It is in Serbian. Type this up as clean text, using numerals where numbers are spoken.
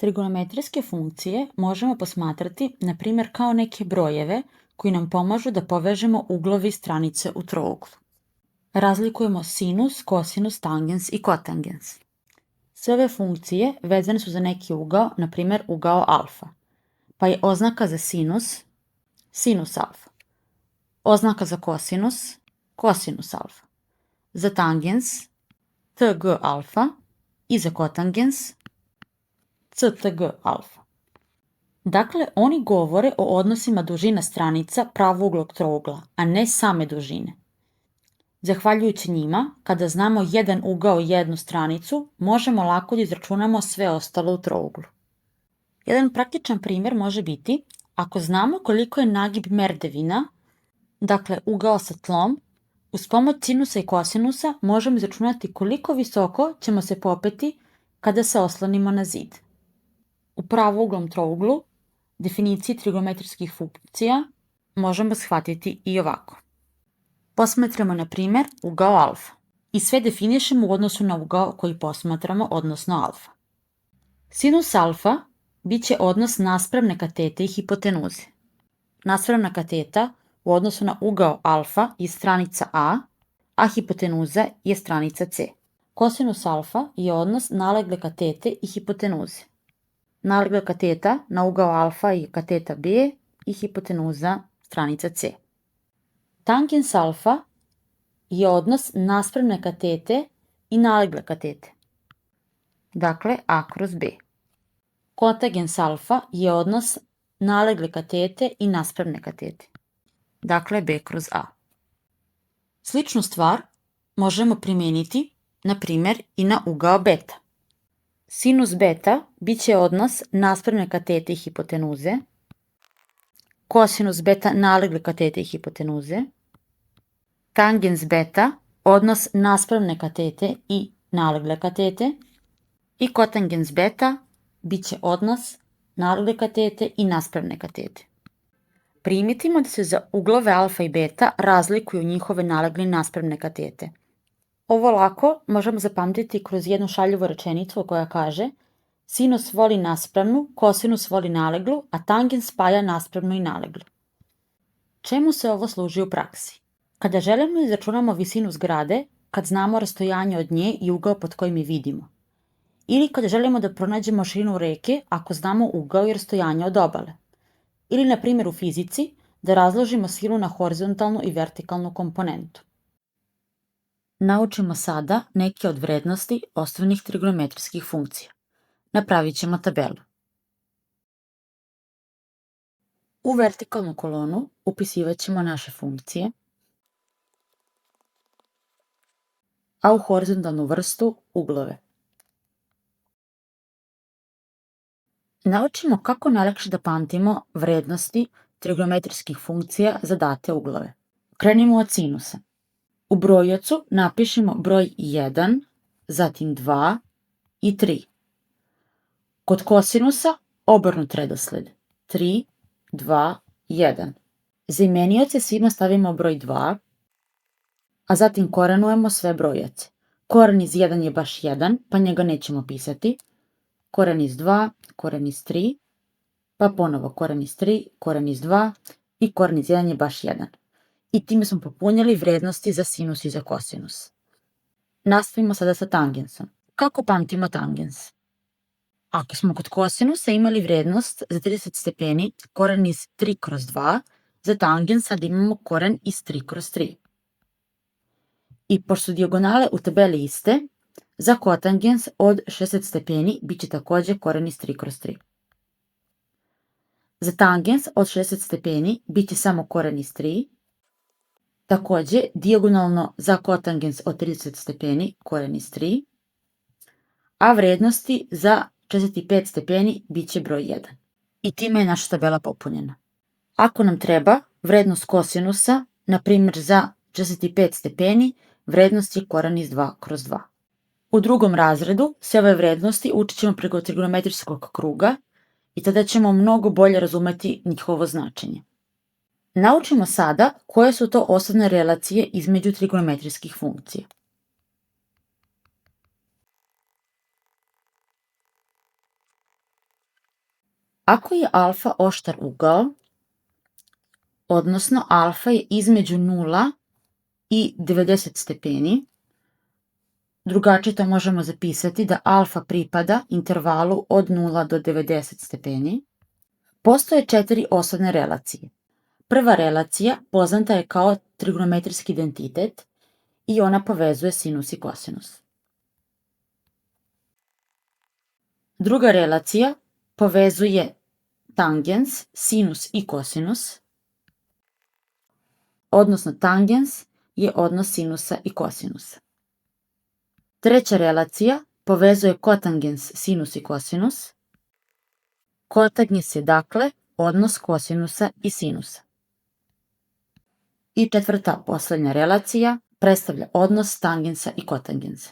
Trigonometrijske funkcije možemo posmatrati, na primjer, kao neke brojeve koji nam pomažu da povežemo uglove i stranice u trouglu. Razlikujemo sinus, kosinus, tangens i kotangens. Sve ove funkcije vezane su za neki ugao, na primjer ugao alfa, pa je oznaka za sinus sinus alfa, oznaka za kosinus kosinus alfa, za tangens tg alfa i za kotangens ctg alfa. Dakle, oni govore o odnosima dužina stranica pravouglog trougla, a ne same dužine. Zahvaljujući njima, kada znamo jedan ugao i jednu stranicu, možemo lako da izračunamo sve ostalo u trouglu. Jedan praktičan primjer može biti ako znamo koliko je nagib merdevina, dakle ugao sa tlom, uz pomoć sinusa i kosinusa možemo izračunati koliko visoko ćemo se popeti kada se oslonimo na zid. U pravouglom trouglu definiciji trigonometrijskih funkcija možemo shvatiti i ovako. Posmatramo, na primjer, ugao alfa i sve definišemo u odnosu na ugao koji posmatramo, odnosno alfa. Sinus alfa bit će odnos naspramne katete i hipotenuze. Naspramna kateta u odnosu na ugao alfa je stranica a hipotenuza je stranica c. Kosinus alfa je odnos nalegle katete i hipotenuze. Nalegla kateta na ugao alfa je kateta b i hipotenuza stranica c. Tangens alfa je odnos naspramne katete i nalegle katete, dakle a kroz b. Kotangens alfa je odnos nalegle katete i naspramne katete, dakle b kroz a. Sličnu stvar možemo primijeniti, na primjer, i na ugao beta. Sinus beta bit će odnos naspramne katete i hipotenuze, kosinus beta nalegle katete i hipotenuze, tangens beta odnos naspramne katete i nalegle katete i kotangens beta bit će odnos nalegle katete i naspramne katete. Primetimo da se za uglove alfa i beta razlikuju njihove nalegle i naspramne katete. Ovo lako možemo zapamtiti kroz jednu šaljivu rečenicu koja kaže sinus voli naspramnu, kosinus voli naleglu, a tangens spaja naspramnu i naleglu. Čemu se ovo služi u praksi? Kada želimo da izračunamo visinu zgrade, kad znamo rastojanje od nje i ugao pod kojim je vidimo. Ili kada želimo da pronađemo širinu reke ako znamo ugao i rastojanje od obale. Ili, na primjer, u fizici, da razložimo silu na horizontalnu i vertikalnu komponentu. Naučimo sada neke od vrednosti osnovnih trigonometrijskih funkcija. Napravit ćemo tabelu. U vertikalnu kolonu upisivat ćemo naše funkcije, a u horizontalnu vrstu uglove. Naučimo kako najlakše da pamtimo vrednosti trigonometrijskih funkcija za date uglove. Krenimo od sinusa. U brojacu napišemo broj 1, zatim 2 i 3. Kod kosinusa obrnut redosled 3, 2, 1. Za imenioce svima stavimo broj 2, a zatim korenujemo sve brojace. Koren iz 1 je baš 1, pa njega nećemo pisati. Koren iz 2, koren iz 3, pa ponovo koren iz 3, koren iz 2 i koren iz 1 je baš 1. I time smo popunjali vrednosti za sinus i za kosinus. Nastavimo sada sa tangensom. Kako pamtimo tangens? Ako smo kod kosinusa imali vrednost za 30 stepeni koren iz 3 kroz 2, za tangens sad imamo koren iz 3 kroz 3. I pošto su dijagonale u tabeli iste, za kotangens od 60 stepeni bit će takođe koren iz 3 kroz 3. Za tangens od 60 stepeni bit će samo koren iz 3. Takođe, dijagonalno za kotangens od 30 stepeni koren iz 3. A vrednosti za 45 stepeni bit će broj 1. I time je naša tabela popunjena. Ako nam treba vrednost kosinusa, na primjer za 45 stepeni, vrednost je koren iz 2 kroz 2. U drugom razredu sve ove vrednosti učit ćemo preko trigonometrijskog kruga i tada ćemo mnogo bolje razumeti njihovo značenje. Naučimo sada koje su to osnovne relacije između trigonometrijskih funkcija. Ako je alfa oštar ugao, odnosno alfa je između 0 i 90 stepeni, drugačije to možemo zapisati da alfa pripada intervalu od 0 do 90 stepeni, postoje 4 osnovne relacije. Prva relacija poznata je kao trigonometrijski identitet i ona povezuje sinus i kosinus. Druga relacija povezuje tangens, sinus i kosinus, odnosno tangens je odnos sinusa i kosinusa. Treća relacija povezuje kotangens, sinus i kosinus. Kotangens je dakle odnos kosinusa i sinusa. I četvrta, poslednja relacija predstavlja odnos tangensa i kotangensa.